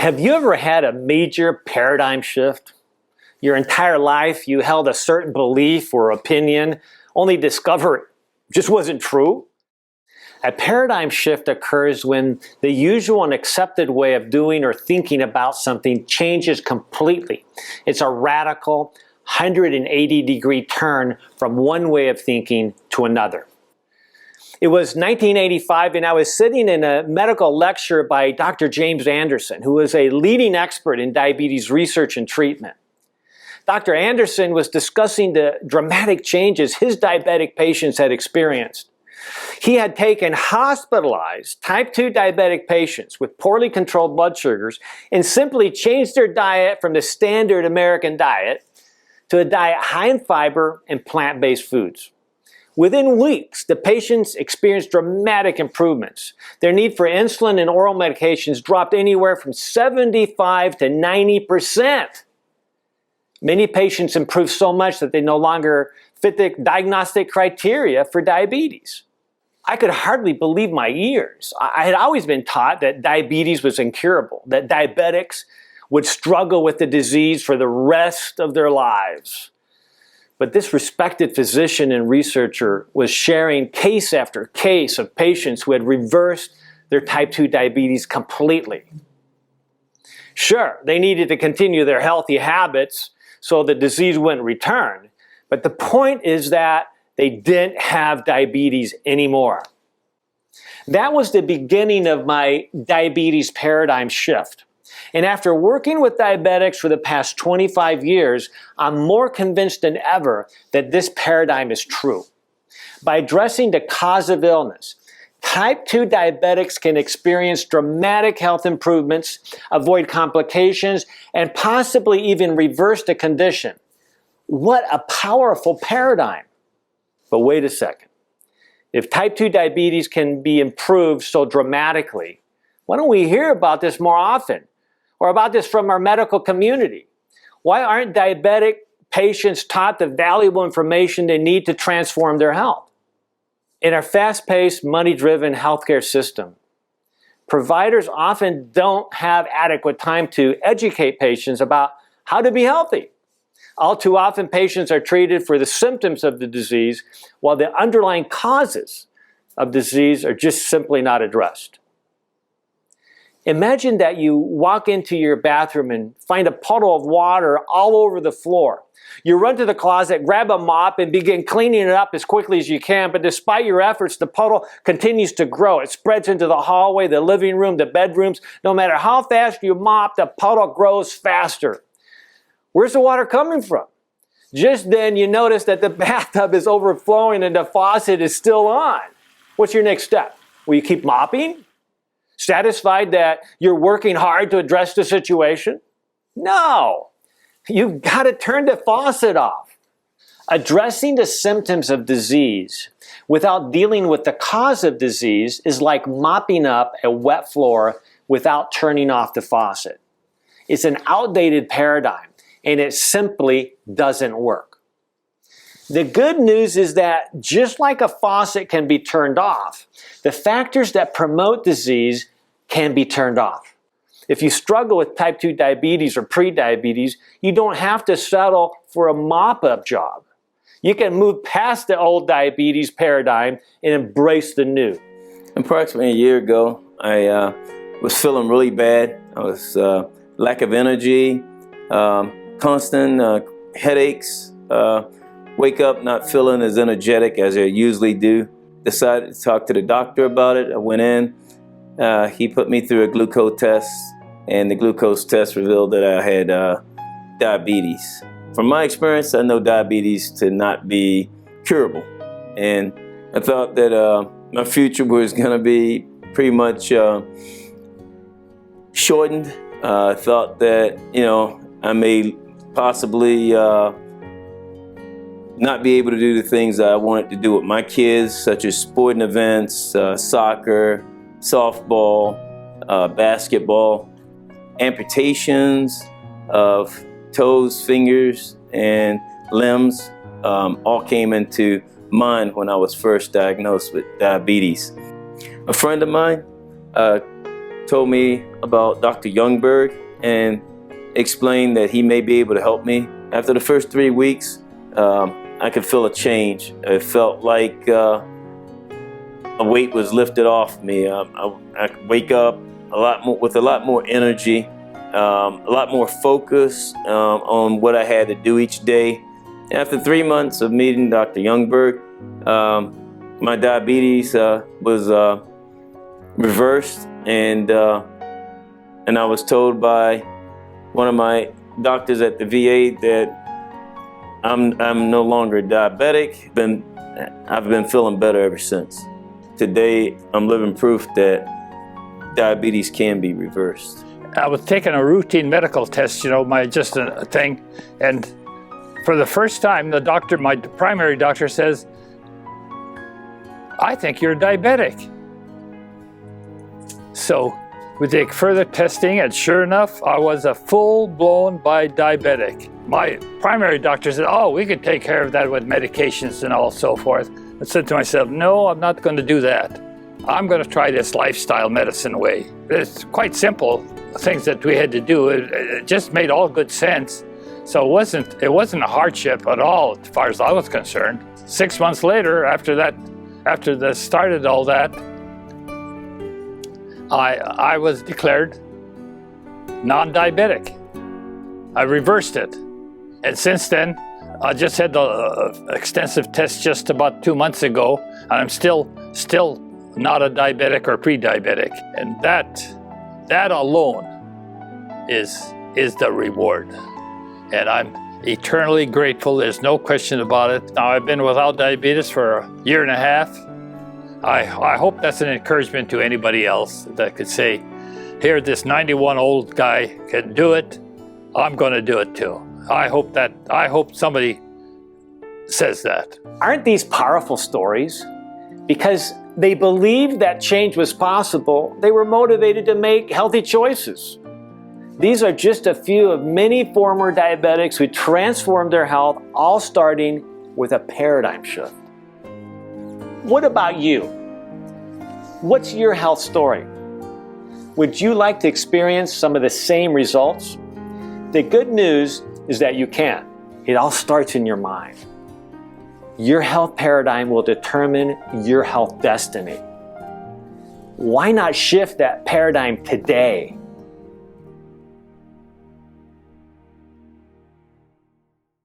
Have you ever had a major paradigm shift? Your entire life you held a certain belief or opinion, only to discover it just wasn't true? A paradigm shift occurs when the usual and accepted way of doing or thinking about something changes completely. It's a radical 180-degree turn from one way of thinking to another. It was 1985, and I was sitting in a medical lecture by Dr. James Anderson, who is a leading expert in diabetes research and treatment. Dr. Anderson was discussing the dramatic changes his diabetic patients had experienced. He had taken hospitalized type 2 diabetic patients with poorly controlled blood sugars and simply changed their diet from the standard American diet to a diet high in fiber and plant-based foods. Within weeks, the patients experienced dramatic improvements. Their need for insulin and oral medications dropped anywhere from 75 to 90%. Many patients improved so much that they no longer fit the diagnostic criteria for diabetes. I could hardly believe my ears. I had always been taught that diabetes was incurable, that diabetics would struggle with the disease for the rest of their lives. But this respected physician and researcher was sharing case after case of patients who had reversed their type 2 diabetes completely. Sure, they needed to continue their healthy habits so the disease wouldn't return. But the point is that they didn't have diabetes anymore. That was the beginning of my diabetes paradigm shift. And after working with diabetics for the past 25 years, I'm more convinced than ever that this paradigm is true. By addressing the cause of illness, type 2 diabetics can experience dramatic health improvements, avoid complications, and possibly even reverse the condition. What a powerful paradigm! But wait a second. If type 2 diabetes can be improved so dramatically, why don't we hear about this more often? Or about this from our medical community? Why aren't diabetic patients taught the valuable information they need to transform their health? In our fast-paced, money-driven healthcare system, providers often don't have adequate time to educate patients about how to be healthy. All too often, patients are treated for the symptoms of the disease, while the underlying causes of disease are just simply not addressed. Imagine that you walk into your bathroom and find a puddle of water all over the floor. You run to the closet, grab a mop, and begin cleaning it up as quickly as you can, but despite your efforts, the puddle continues to grow. It spreads into the hallway, the living room, the bedrooms. No matter how fast you mop, the puddle grows faster. Where's the water coming from? Just then you notice that the bathtub is overflowing and the faucet is still on. What's your next step? Will you keep mopping? Satisfied that you're working hard to address the situation? No. You've got to turn the faucet off. Addressing the symptoms of disease without dealing with the cause of disease is like mopping up a wet floor without turning off the faucet. It's an outdated paradigm, and it simply doesn't work. The good news is that just like a faucet can be turned off, the factors that promote disease can be turned off. If you struggle with type 2 diabetes or prediabetes, you don't have to settle for a mop-up job. You can move past the old diabetes paradigm and embrace the new. Approximately a year ago, I was feeling really bad. I was lack of energy, constant headaches, wake up not feeling as energetic as I usually do. Decided to talk to the doctor about it. I went in. He put me through a glucose test, and the glucose test revealed that I had diabetes. From my experience, I know diabetes to not be curable, and I thought that my future was going to be pretty much shortened. I thought that, I may possibly not be able to do the things that I wanted to do with my kids, such as sporting events, soccer, softball, basketball. Amputations of toes, fingers, and limbs all came into mind when I was first diagnosed with diabetes. A friend of mine told me about Dr. Youngberg and explained that he may be able to help me. After the first 3 weeks, I could feel a change. It felt like a weight was lifted off me. I could wake up with a lot more energy, a lot more focus on what I had to do each day. After 3 months of meeting Dr. Youngberg, my diabetes was reversed, and I was told by one of my doctors at the VA that I'm no longer diabetic. I've been feeling better ever since. Today, I'm living proof that diabetes can be reversed. I was taking a routine medical test, just a thing, and for the first time, my primary doctor says, "I think you're diabetic." So we take further testing, and sure enough, I was a full-blown diabetic. My primary doctor said, "Oh, we could take care of that with medications and all so forth." I said to myself, "No, I'm not going to do that. I'm going to try this lifestyle medicine way." It's quite simple, things that we had to do. It just made all good sense. So it wasn't a hardship at all, as far as I was concerned. 6 months later, after the started all that, I was declared non-diabetic. I reversed it. And since then, I just had the extensive test just about 2 months ago, and I'm still not a diabetic or pre-diabetic. And that alone is the reward. And I'm eternally grateful. There's no question about it. Now, I've been without diabetes for a year and a half. I hope that's an encouragement to anybody else that could say, here, this 91-old guy can do it. I'm going to do it too. I hope somebody says that. Aren't these powerful stories? Because they believed that change was possible, they were motivated to make healthy choices. These are just a few of many former diabetics who transformed their health, all starting with a paradigm shift. What about you? What's your health story? Would you like to experience some of the same results? The good news is that you can. It all starts in your mind. Your health paradigm will determine your health destiny. Why not shift that paradigm today?